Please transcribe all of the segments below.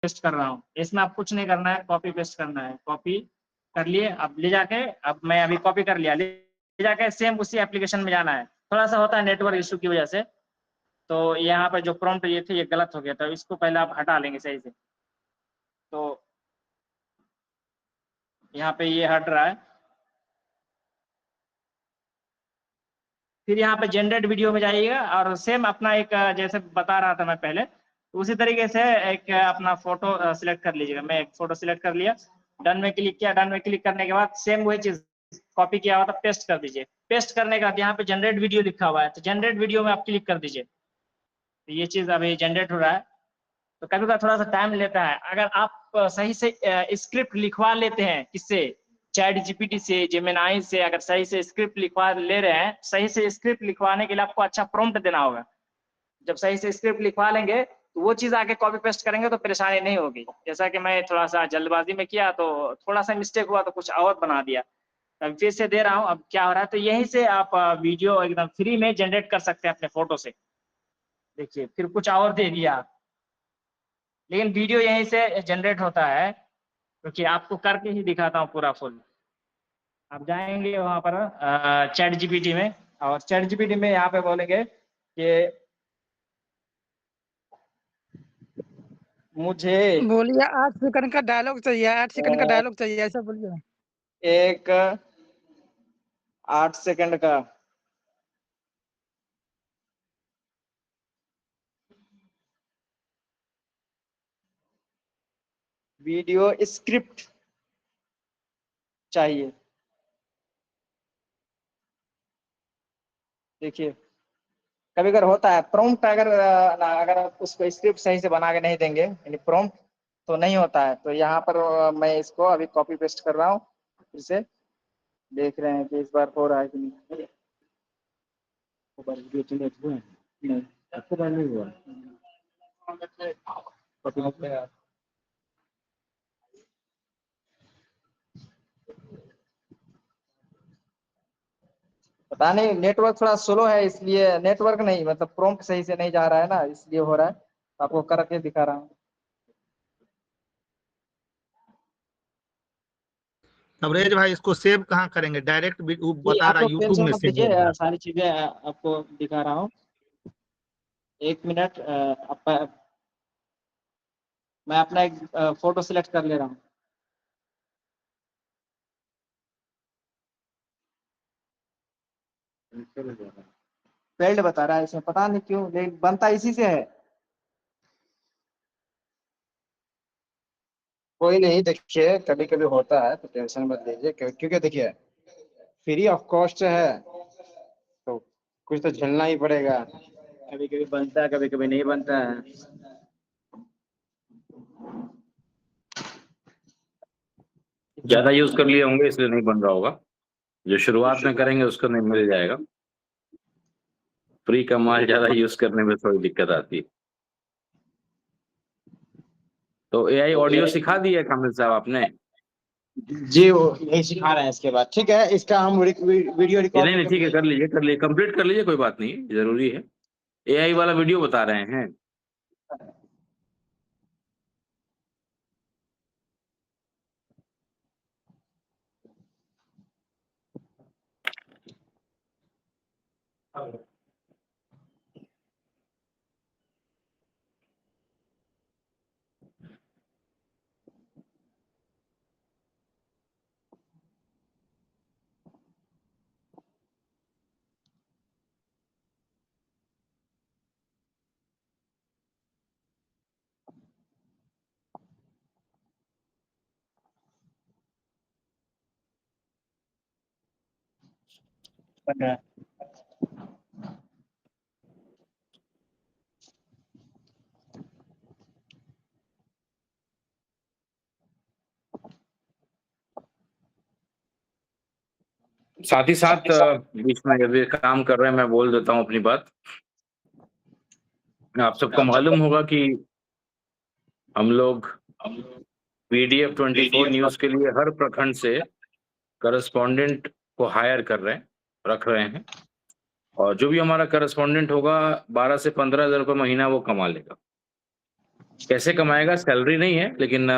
Paste कर रहा हूँ। इसमें आप कुछ नहीं करना है, कॉपी पेस्ट करना है। कॉपी कर लिए, अब ले जाके, अब मैं अभी कॉपी कर लिया, ले जाके सेम उसी एप्लीकेशन में जाना है। थोड़ा सा होता है नेटवर्क इशू की वजह से, तो यहाँ पर जो प्रॉम्प्ट ये थे ये गलत हो गया था, इसको पहले आप हटा लेंगे सही से। तो यहाँ पे ये हट रहा है। फिर यहाँ पे जनरेट वीडियो में जाइएगा और सेम अपना एक जैसे बता रहा था मैं पहले, तो उसी तरीके से एक अपना फोटो सिलेक्ट कर लीजिएगा। मैं एक फोटो सिलेक्ट कर लिया, डन में क्लिक किया। डन में क्लिक करने के बाद सेम वही चीज कॉपी किया हुआ था पेस्ट कर दीजिए। पेस्ट करने के बाद यहाँ पे जनरेट वीडियो लिखा हुआ है, तो जनरेट वीडियो में आप क्लिक कर दीजिए। तो ये चीज अभी जनरेट हो रहा है। तो कभी कभी थोड़ा सा टाइम लेता है। अगर आप सही से स्क्रिप्ट लिखवा लेते हैं, किससे, चैट जीपीटी से, जेमिनाई से, अगर सही से स्क्रिप्ट लिखवा ले रहे हैं, सही से स्क्रिप्ट लिखवाने के लिए आपको अच्छा प्रॉम्प्ट देना होगा। जब सही से स्क्रिप्ट लिखवा लेंगे तो वो चीज आके कॉपी पेस्ट करेंगे तो परेशानी नहीं होगी। जैसा कि मैं थोड़ा सा जल्दबाजी में किया तो थोड़ा सा मिस्टेक हुआ, तो कुछ और बना दिया। अब फिर से दे रहा हूँ, अब क्या हो रहा है, तो यहीं से आप वीडियो एकदम फ्री में जनरेट कर सकते हैं अपने फोटो से। देखिए फिर कुछ और दे दिया, लेकिन वीडियो यहीं से जनरेट होता है, क्योंकि आपको करके ही दिखाता हूँ पूरा फुल। आप जाएंगे वहां पर चैट जीपीटी में, और चैट जीपीटी में यहाँ पे बोलेंगे कि मुझे बोलिए 8 सेकंड का डायलॉग चाहिए, 8 सेकंड का डायलॉग चाहिए, ऐसा बोलिए। एक 8 सेकंड का वीडियो स्क्रिप्ट चाहिए। देखिए कभी अगर होता है प्रॉम्प्ट, अगर आप उसको स्क्रिप्ट सही से बना के नहीं देंगे, यानी प्रॉम्प्ट, तो नहीं होता है। तो यहाँ पर मैं इसको अभी कॉपी पेस्ट कर रहा हूँ फिर से। देख रहे हैं कि इस बार हो रहा है कि नहीं। नहीं, आपको बार नहीं हुआ। पता नहीं नेटवर्क थोड़ा स्लो है, इसलिए नेटवर्क नहीं, मतलब प्रॉम्प्ट सही से नहीं जा रहा है ना, इसलिए हो रहा है। आपको करके दिखा रहा हूँ। अवरेज भाई इसको सेव कहाँ करेंगे? डायरेक्ट वो जी बता आप रहा है लोग यूट्यूब टेंशन में मत सेव लीजिए, होगा। सारी चीजें आपको दिखा रहा हूँ। 1 मिनट, मैं अपना एक फोटो सिलेक्ट कर ले रहा हूँ। फेल्ड बता रहा है इसमें, पता नहीं क्यों, लेकिन बनता इसी से है। कोई नहीं, देखिए कभी कभी होता है तो टेंशन मत लीजिए, क्योंकि देखिए फ्री ऑफ कॉस्ट है तो कुछ तो झेलना ही पड़ेगा। कभी कभी बनता है, कभी कभी नहीं बनता है। ज्यादा यूज कर लिए होंगे इसलिए नहीं बन रहा होगा। जो शुरुआत में करेंगे उसको नहीं मिल जाएगा। फ्री का माल ज्यादा यूज करने में थोड़ी दिक्कत आती है। तो एआई ऑडियो सिखा दिया कामिल साहब आपने? जी वो यही सिखा रहे हैं। इसके बाद ठीक है, इसका हम वीडियो ये रिकॉर्ड नहीं नहीं, ठीक है, कर लीजिए कर लीजिए, कंप्लीट कर लीजिए, कोई बात नहीं, जरूरी है। एआई वाला वीडियो बता रहे हैं। बन रहा है। साथ ही साथ बीच में यदि काम कर रहे हैं, मैं बोल देता हूँ अपनी बात। आप सबको मालूम होगा कि हम लोग PDF 24 न्यूज के लिए हर प्रखंड से करस्पॉन्डेंट को हायर कर रहे हैं, रख रहे हैं। और जो भी हमारा करस्पॉन्डेंट होगा 12 से 15 हज़ार रुपये महीना वो कमा लेगा। कैसे कमाएगा, सैलरी नहीं है, लेकिन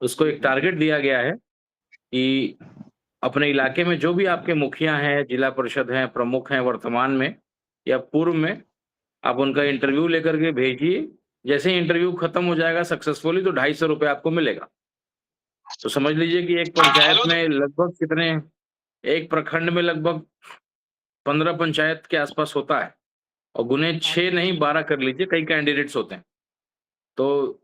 उसको एक टारगेट दिया गया है कि अपने इलाके में जो भी आपके मुखिया हैं, जिला परिषद हैं, प्रमुख हैं वर्तमान में या पूर्व में, आप उनका इंटरव्यू लेकर के भेजिए। जैसे ही इंटरव्यू खत्म हो जाएगा सक्सेसफुली तो 250 रुपये आपको मिलेगा। तो समझ लीजिए कि एक पंचायत में लगभग कितने, एक प्रखंड में लगभग 15 पंचायत के आसपास होता है, और गुने 6 नहीं 12 कर लीजिए, कई कैंडिडेट्स होते हैं। तो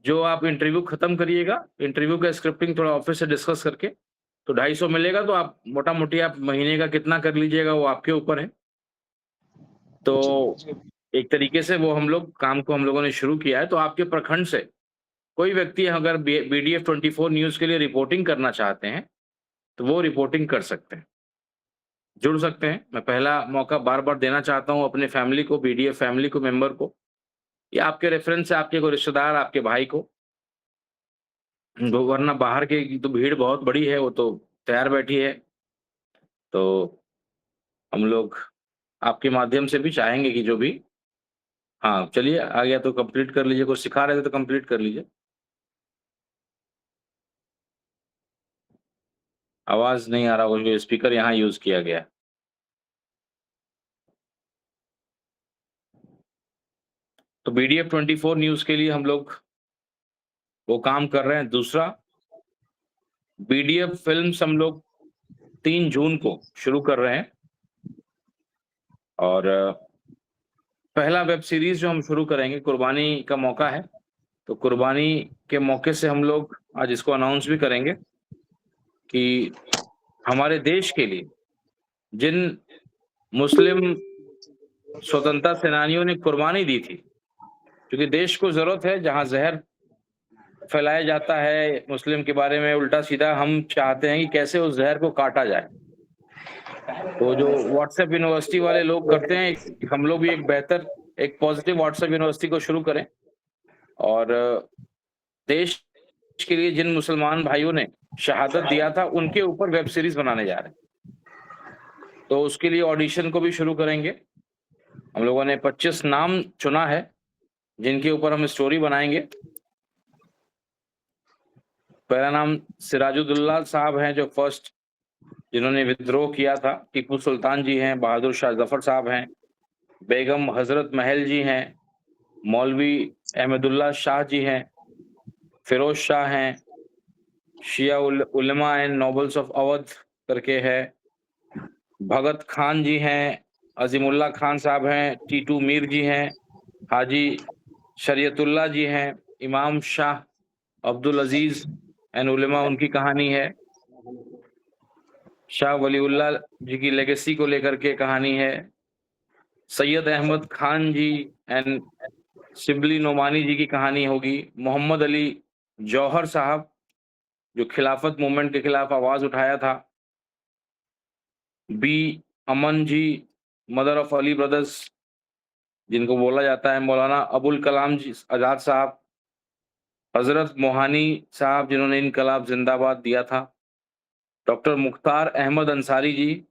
जो आप इंटरव्यू खत्म करिएगा, इंटरव्यू का स्क्रिप्टिंग थोड़ा ऑफिस से डिस्कस करके, तो 250 मिलेगा। तो आप मोटा मोटी आप महीने का कितना कर लीजिएगा वो आपके ऊपर है। तो एक तरीके से वो हम लोगों ने शुरू किया है। तो आपके प्रखंड से कोई व्यक्ति अगर BDF 24 न्यूज के लिए रिपोर्टिंग करना चाहते हैं तो वो रिपोर्टिंग कर सकते हैं, जुड़ सकते हैं। मैं पहला मौका बार बार देना चाहता हूं अपने फैमिली को, BDF फैमिली को, मेंबर को, या आपके रेफरेंस से आपके कोई रिश्तेदार, आपके भाई को, वरना बाहर के तो भीड़ बहुत बड़ी है, वो तो तैयार बैठी है। तो हम लोग आपके माध्यम से भी चाहेंगे कि जो भी, हाँ चलिए आ गया तो कंप्लीट कर लीजिए, कुछ सिखा रहे थे तो कंप्लीट कर लीजिए। आवाज नहीं आ रहा होगा, जो स्पीकर यहाँ यूज किया गया है। तो BDF 24 न्यूज के लिए हम लोग वो काम कर रहे हैं। दूसरा, BDF फिल्म्स हम लोग 3 जून को शुरू कर रहे हैं, और पहला वेब सीरीज जो हम शुरू करेंगे, कुर्बानी का मौका है, तो कुर्बानी के मौके से हम लोग आज इसको अनाउंस भी करेंगे कि हमारे देश के लिए जिन मुस्लिम स्वतंत्रता सेनानियों ने कुर्बानी दी थी, क्योंकि देश को जरूरत है, जहां जहर फैलाया जाता है मुस्लिम के बारे में उल्टा सीधा, हम चाहते हैं कि कैसे उस जहर को काटा जाए। तो जो व्हाट्सएप यूनिवर्सिटी वाले लोग करते हैं, हम लोग भी एक बेहतर, एक पॉजिटिव व्हाट्सएप यूनिवर्सिटी को शुरू करें, और देश के लिए जिन मुसलमान भाइयों ने शहादत दिया था उनके ऊपर वेब सीरीज बनाने जा रहे हैं। तो उसके लिए ऑडिशन को भी शुरू करेंगे। हम लोगों ने 25 नाम चुना है जिनके ऊपर हम स्टोरी बनाएंगे। पहला नाम सिराजुद्दौला साहब हैं, जो फर्स्ट जिन्होंने विद्रोह किया था। टीपू सुल्तान जी हैं, बहादुर शाह जफर साहब हैं, बेगम हजरत महल जी हैं, मौलवी अहमदुल्ला शाह जी हैं, फिरोज शाह हैं, शिया उलमा एंड नोबल्स ऑफ अवध करके है, भगत खान जी हैं, अजीमुल्ला खान साहब हैं, टीटू मीर जी हैं, हाजी शरीयतुल्ला जी हैं, इमाम शाह अब्दुल अजीज एंड उलमा, उनकी कहानी है। शाह वलीउल्लाह जी की लेगेसी को लेकर के कहानी है। सैयद अहमद खान जी एंड शिबली नोमानी जी की कहानी होगी। मोहम्मद अली जौहर साहब, जो खिलाफत मूवमेंट के खिलाफ आवाज उठाया था। Bi Amman ji, mother of Ali brothers, जिनको बोला जाता है मौलाना अबुल कलाम जी आजाद साहब। हजरत मोहानी साहब, जिन्होंने इनकलाब जिंदाबाद दिया था। डॉक्टर मुख्तार अहमद अंसारी जी,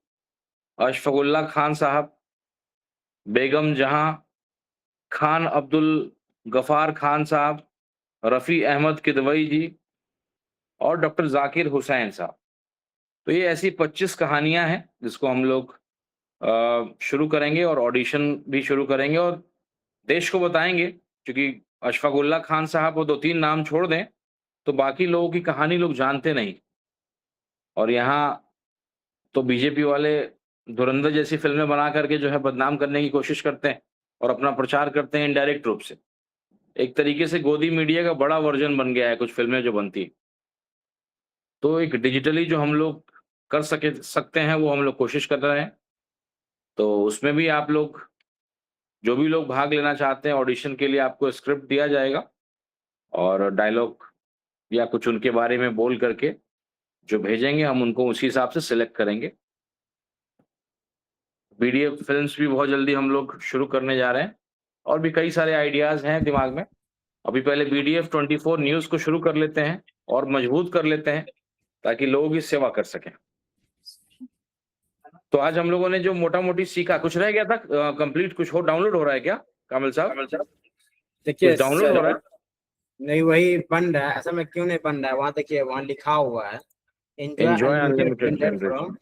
अशफाकुल्ला खान साहब, बेगम जहां खान अब्दुल गफार खान साहब, रफ़ी अहमद किदवई जी और डॉक्टर जाकिर हुसैन साहब। तो ये ऐसी 25 कहानियां हैं जिसको हम लोग शुरू करेंगे, और ऑडिशन भी शुरू करेंगे और देश को बताएंगे। क्योंकि अशफाकुल्ला खान साहब वो 2-3 नाम छोड़ दें तो बाकी लोगों की कहानी लोग जानते नहीं। और यहाँ तो बीजेपी वाले धुरंधर जैसी फिल्में बना करके जो है बदनाम करने की कोशिश करते हैं और अपना प्रचार करते हैं इनडायरेक्ट रूप से। एक तरीके से गोदी मीडिया का बड़ा वर्जन बन गया है कुछ फिल्में जो बनती है। तो एक डिजिटली जो हम लोग कर सकते हैं वो हम लोग कोशिश कर रहे हैं। तो उसमें भी आप लोग, जो भी लोग भाग लेना चाहते हैं, ऑडिशन के लिए आपको स्क्रिप्ट दिया जाएगा और डायलॉग या कुछ उनके बारे में बोल करके जो भेजेंगे हम उनको उसी हिसाब से सिलेक्ट करेंगे। BDF फिल्म्स भी बहुत जल्दी हम लोग शुरू करने जा रहे हैं, और भी कई सारे आइडियाज हैं दिमाग में। अभी पहले BDF 24 न्यूज को शुरू कर लेते हैं और मजबूत कर लेते हैं ताकि लोगों की सेवा कर सकें। तो आज हम लोगों ने जो मोटा मोटी सीखा, कुछ रह गया था कंप्लीट, कुछ हो डाउनलोड हो रहा है क्या कामिल साहब? देखिए डाउनलोड हो रहा है? नहीं वही बन रहा है, असल में क्यों नहीं बन रहा है, वहाँ देखिए वहाँ लिखा हुआ है Enjoy enjoy unlimited unlimited generation। From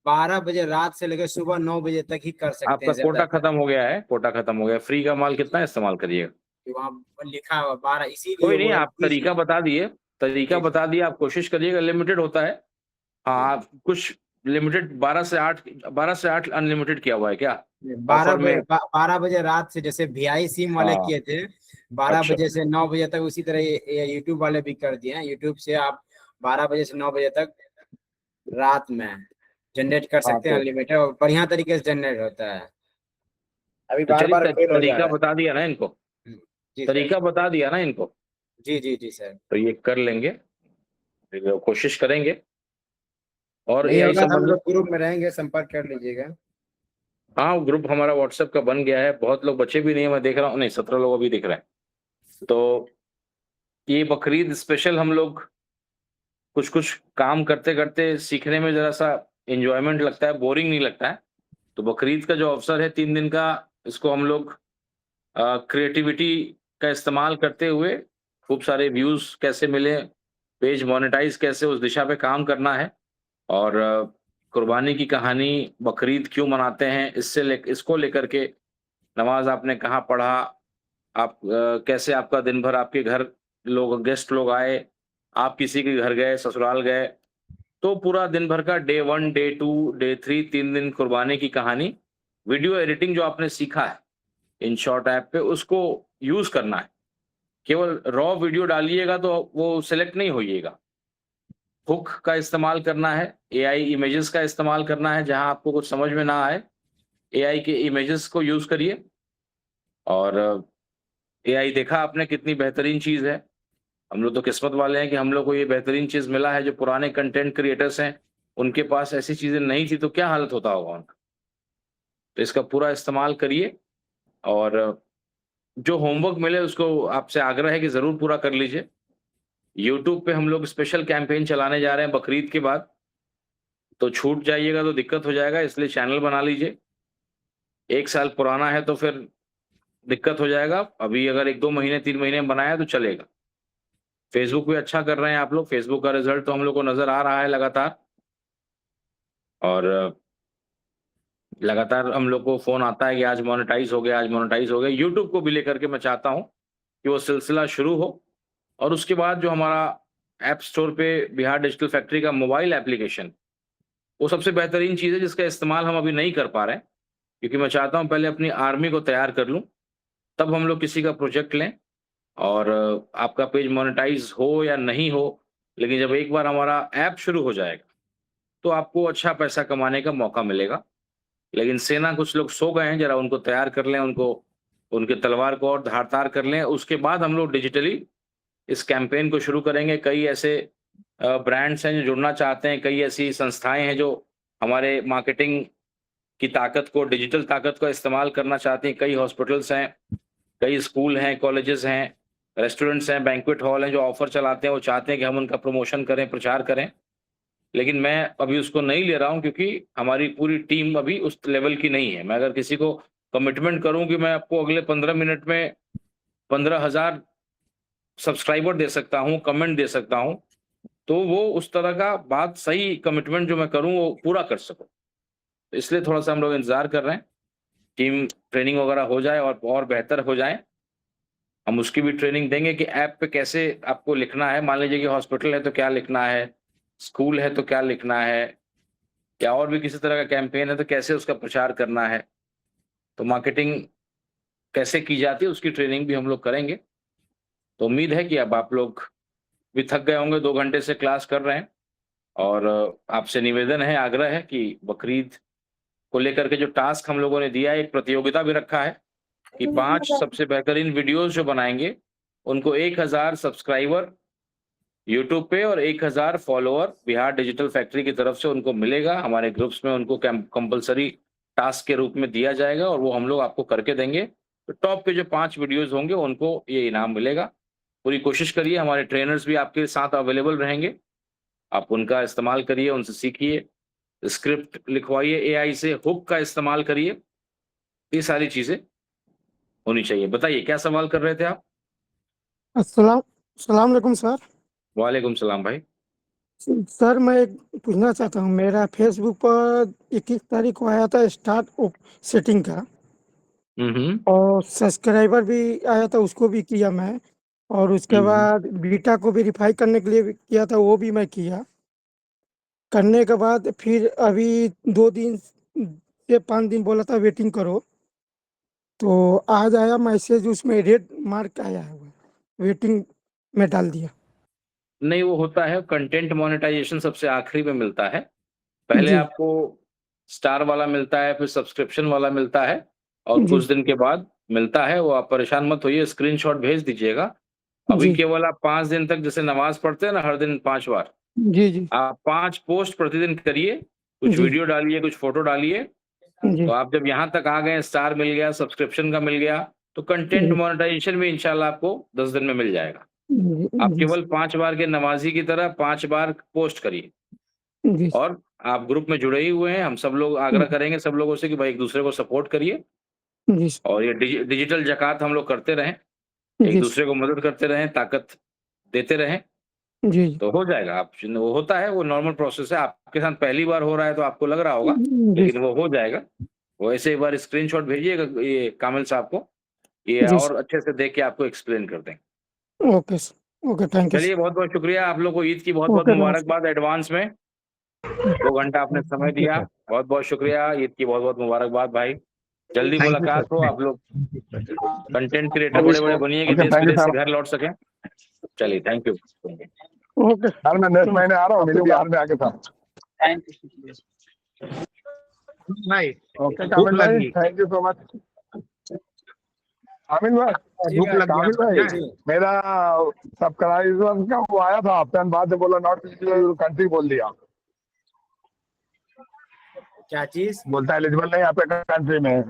12 बजे रात से लेकर सुबह 9 बजे तक ही कर सकते आपका हैं कोटा ज्यादातर। खत्म हो गया है, कोटा खत्म हो गया, फ्री का माल कितना इस्तेमाल करिएगा। वहाँ लिखा हुआ 12, इसीलिए कोई नहीं, वो आप तरीका बता दिए, तरीका जी। बता दिए, आप कोशिश करिएगा, लिमिटेड होता है। हाँ, आप कुछ लिमिटेड 12 से 8 अनलिमिटेड किया हुआ है क्या? 12 ऑफर में? 12 बजे रात से, जैसे वीआई सिम वाले हाँ। किए थे 12 अच्छा। बजे से 9 बजे तक, उसी तरह ये यूट्यूब वाले भी कर दिए हैं। यूट्यूब से आप 12 बजे से 9 बजे तक रात में जनरेट कर हाँ, सकते हैं तो अनलिमिटेड, और बढ़िया तरीके से जनरेट होता है। अभी तो बार चलिए, बार फेल हो जा तरीका रहा है। बता दिया ना इनको, जी सर। तरीका बता दिया ना इनको, जी जी जी सर। तो ये कर लेंगे, फिर कोशिश करेंगे। और नहीं एआई होगा तो हम संबंधित, लोग ग्रुप में रहेंगे, संपर्क कर लीजिएगा। हाँ, ग्रुप हमारा व्हाट्सएप का बन गया है, बहुत लोग बचे भी नहीं है, मैं देख रहा हूँ, नहीं 17 लोग अभी दिख रहे हैं। तो ये बकरीद स्पेशल हम लोग कुछ कुछ काम करते करते सीखने में जरा सा एंजॉयमेंट लगता है, बोरिंग नहीं लगता है। तो बकरीद का जो अवसर है 3 दिन का, इसको हम लोग क्रिएटिविटी का इस्तेमाल करते हुए खूब सारे व्यूज कैसे मिले, पेज मोनेटाइज कैसे, उस दिशा पे काम करना है। और कुर्बानी की कहानी, बकरीद क्यों मनाते हैं, इसको लेकर के नमाज आपने कहाँ पढ़ा, आप कैसे आपका दिन भर आपके घर लोग गेस्ट लोग आए, आप किसी के घर गए, ससुराल गए, तो पूरा दिन भर का डे 1 डे 2 डे 3 3 दिन कुर्बानी की कहानी, वीडियो एडिटिंग जो आपने सीखा है इन शॉर्ट ऐप पे, उसको यूज करना है। केवल रॉ वीडियो डालिएगा तो वो सिलेक्ट नहीं होइएगा। हुक का इस्तेमाल करना है, एआई इमेजेस का इस्तेमाल करना है, जहां आपको कुछ समझ में ना आए एआई के इमेजेस को यूज करिए। और एआई देखा आपने कितनी बेहतरीन चीज है, हम लोग तो किस्मत वाले हैं कि हम लोग को ये बेहतरीन चीज मिला है। जो पुराने कंटेंट क्रिएटर्स हैं उनके पास ऐसी चीजें नहीं थी, तो क्या हालत होता होगा उनका। तो इसका पूरा इस्तेमाल करिए, और जो होमवर्क मिले उसको आपसे आग्रह है कि जरूर पूरा कर लीजिए। यूट्यूब पे हम लोग स्पेशल कैंपेन चलाने जा रहे हैं बकरीद के बाद, तो छूट जाइएगा तो दिक्कत हो जाएगा, इसलिए चैनल बना लीजिए। 1 साल पुराना है तो फिर दिक्कत हो जाएगा, अभी अगर 1-2 महीने 3 महीने में बनाया तो चलेगा। फेसबुक पे अच्छा कर रहे हैं आप लोग, फेसबुक का रिजल्ट तो हम लोग को नजर आ रहा है लगातार, और लगातार हम लोग को फोन आता है कि आज मोनेटाइज हो गया, आज मोनेटाइज हो गया। यूट्यूब को भी लेकर के मैं चाहता हूं कि वो सिलसिला शुरू हो, और उसके बाद जो हमारा ऐप स्टोर पे बिहार डिजिटल फैक्ट्री का मोबाइल एप्लीकेशन, वो सबसे बेहतरीन चीज़ है जिसका इस्तेमाल हम अभी नहीं कर पा रहे हैं, क्योंकि मैं चाहता हूं पहले अपनी आर्मी को तैयार कर लूं, तब हम लोग किसी का प्रोजेक्ट लें। और आपका पेज मोनेटाइज हो या नहीं हो, लेकिन जब एक बार हमारा ऐप शुरू हो जाएगा तो आपको अच्छा पैसा कमाने का मौका मिलेगा। लेकिन सेना कुछ लोग सो गए हैं, जरा उनको तैयार कर लें, उनको उनके तलवार को और धारदार कर लें, उसके बाद हम लोग डिजिटली इस कैंपेन को शुरू करेंगे। कई ऐसे ब्रांड्स हैं जो जुड़ना चाहते हैं, कई ऐसी संस्थाएं हैं जो हमारे मार्केटिंग की ताकत को, डिजिटल ताकत का इस्तेमाल करना चाहते हैं। कई हॉस्पिटल्स हैं, कई स्कूल हैं, कॉलेजेस हैं, रेस्टोरेंट्स हैं, बैंक्वेट हॉल हैं जो ऑफर चलाते हैं, वो चाहते हैं कि हम उनका प्रमोशन करें, प्रचार करें। लेकिन मैं अभी उसको नहीं ले रहा हूं, क्योंकि हमारी पूरी टीम अभी उस लेवल की नहीं है। मैं अगर किसी को कमिटमेंट करूं कि मैं आपको अगले 15 मिनट में 15,000 सब्सक्राइबर दे सकता हूं, कमेंट दे सकता हूं, तो वो उस तरह का बात, सही कमिटमेंट जो मैं करूं वो पूरा कर सकूं। तो इसलिए थोड़ा सा हम लोग इंतजार कर रहे हैं, टीम ट्रेनिंग वगैरह हो जाए और बेहतर हो जाए। हम उसकी भी ट्रेनिंग देंगे कि ऐप पे कैसे आपको लिखना है। मान लीजिए कि हॉस्पिटल है तो क्या लिखना है, स्कूल है तो क्या लिखना है, या और भी किसी तरह का कैंपेन है तो कैसे उसका प्रचार करना है, तो मार्केटिंग कैसे की जाती है उसकी ट्रेनिंग भी हम लोग करेंगे। तो उम्मीद है कि अब आप लोग भी थक गए होंगे, 2 घंटे से क्लास कर रहे हैं, और आपसे निवेदन है, आग्रह है कि बकरीद को लेकर के जो टास्क हम लोगों ने दिया है, एक प्रतियोगिता भी रखा है कि 5 सबसे बेहतरीन वीडियोस जो बनाएंगे उनको 1000 सब्सक्राइबर यूट्यूब पे और 1000 फॉलोअर बिहार डिजिटल फैक्ट्री की तरफ से उनको मिलेगा। हमारे ग्रुप्स में उनको कंपलसरी टास्क के रूप में दिया जाएगा, और वो हम लोग आपको करके देंगे। तो टॉप पे जो 5 वीडियोस होंगे उनको ये इनाम मिलेगा। पूरी कोशिश करिए, हमारे ट्रेनर्स भी आपके साथ अवेलेबल रहेंगे, आप उनका इस्तेमाल करिए, उनसे सीखिए, स्क्रिप्ट लिखवाइए एआई से, हुक का इस्तेमाल करिए, ये सारी चीजें होनी चाहिए। बताइए क्या सवाल कर रहे थे आप? अस्सलाम सलाम अलैकुम सर। वालेकुम सलाम भाई। सर मैं एक पूछना चाहता हूँ, मेरा फेसबुक पर 21 तारीख को आया था स्टार्ट सेटिंग का, और सब्सक्राइबर भी आया था, उसको भी किया मैं, और उसके बाद बीटा को वेरीफाई करने के लिए भी किया था, वो भी मैं किया। करने के बाद फिर अभी 2 दिन से 5 दिन बोला था वेटिंग करो, तो आज आया मैसेज, उसमें रेड मार्क आया है, वेटिंग में डाल दिया। नहीं, वो होता है कंटेंट मोनेटाइजेशन सबसे आखिरी में मिलता है। पहले जी। आपको स्टार वाला मिलता है, फिर सब्सक्रिप्शन वाला मिलता है, और जी। कुछ दिन के बाद मिलता है। वो आप परेशान मत होइए, स्क्रीनशॉट भेज दीजिएगा। अभी जी। केवल आप 5 दिन तक, जैसे नमाज पढ़ते हैं ना हर दिन 5 बार, जी। जी। आप 5 पोस्ट प्रतिदिन करिए, कुछ जी। वीडियो डालिए, कुछ फोटो डालिए। जी। तो आप जब यहाँ तक आ गए, स्टार मिल गया, सब्सक्रिप्शन का मिल गया, तो कंटेंट जी। मोनेटाइजेशन भी इंशाल्लाह आपको 10 दिन में मिल जाएगा। जी। आप जी। केवल 5 बार के नमाजी की तरह 5 बार पोस्ट करिए, जी। और आप ग्रुप में जुड़े ही हुए हैं। हम सब लोग आग्रह करेंगे सब लोगों से कि भाई एक दूसरे को सपोर्ट करिए, जी। और ये डिजिटल ज़कात हम लोग करते रहें, एक जी। दूसरे को मदद करते रहें, ताकत देते रहें, जी। तो हो जाएगा। आप वो होता है, वो नॉर्मल प्रोसेस है। आपके साथ पहली बार हो रहा है तो आपको लग रहा होगा, जी। लेकिन वो हो जाएगा। वो ऐसे एक बार स्क्रीनशॉट भेजिएगा ये कामिल साहब को, ये जी। और अच्छे से देख के आपको एक्सप्लेन कर देंगे। Okay sir, okay, thank you चलिए, सर। बहुत बहुत शुक्रिया। आप लोग को ईद की बहुत बहुत ओके, नमस्कार। मुबारकबाद एडवांस में। 2 घंटा आपने समय दिया, बहुत बहुत शुक्रिया। ईद की बहुत बहुत मुबारकबाद भाई। जल्दी थैंक यू मुलाकात हो। सर। आप लोग कंटेंट क्रिएटर अभी बड़े बड़े बनिए कि ओके, देश थैंक यू विदेश से सर। घर लौट सकें। चलिए, थैंक यू। ओके। सर मैं नेक्स्ट महीने आ रहा हूँ, मिलूंगा बिहार में आके सर। नहीं, ओके भूख कामिल भाई, लगी। Thank you so much. Kamil भाई, ठीक है, लग गया। कामिल भाई, जी। मेरा सब्सक्राइबर का वो आया था हफ्ते बाद से, बोला नॉट कंट्री बोल दिया। क्या चीज? बोलता है एलिजिबल नहीं आपके कंट्री में।